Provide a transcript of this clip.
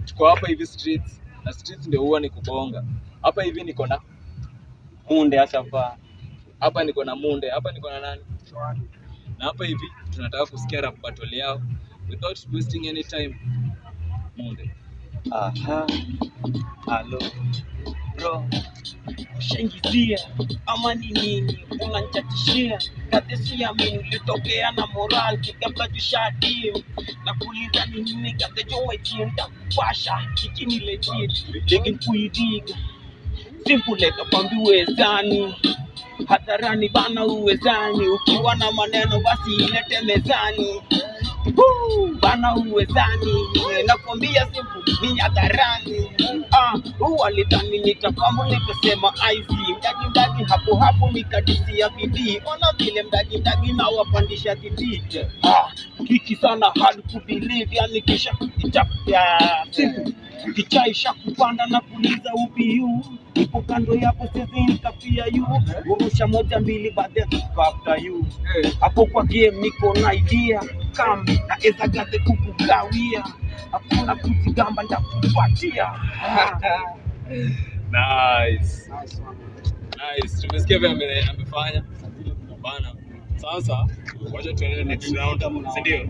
tuko hapa hivi streets, na streets ndio huwa ni kubonga. Hapa hivi niko na Munde ashafa. hapa niko na Munde, hapa niko na nani? Na hapa hivi tunataka kusikia rap battle yao without wasting any time. Munde. Aha. Hello. Bro. Shengizia ama ni nini unanichatishia? Katesia mimi nilitokea na moral kikabla tushadim na kuuliza ni nini katejo wetinda kupasha kikini legit legin kuidiga simple leka pambi uwezani hadharani bana uwezani ukiwa na maneno basi ilete mezani bana uwezani nakwambia simple ni hadharani walidhani nitafamu nikasema aizi mdagi hapo nikadisia bidii ona vile mdagi na wapandisha bidii kiki sana hard to believe yani kisha kujitapia simple kichaisha kupanda na kuliza upiu ipo kando yako sisi nikapia yu urusha moja mbili baadaye after you hapo kwa game niko na idea kam na eza gate kukugawia hakuna kujigamba ndakupatia. Nice. Tumesikia vile amefanya bana. Sasa wacha tuende next round, si ndio?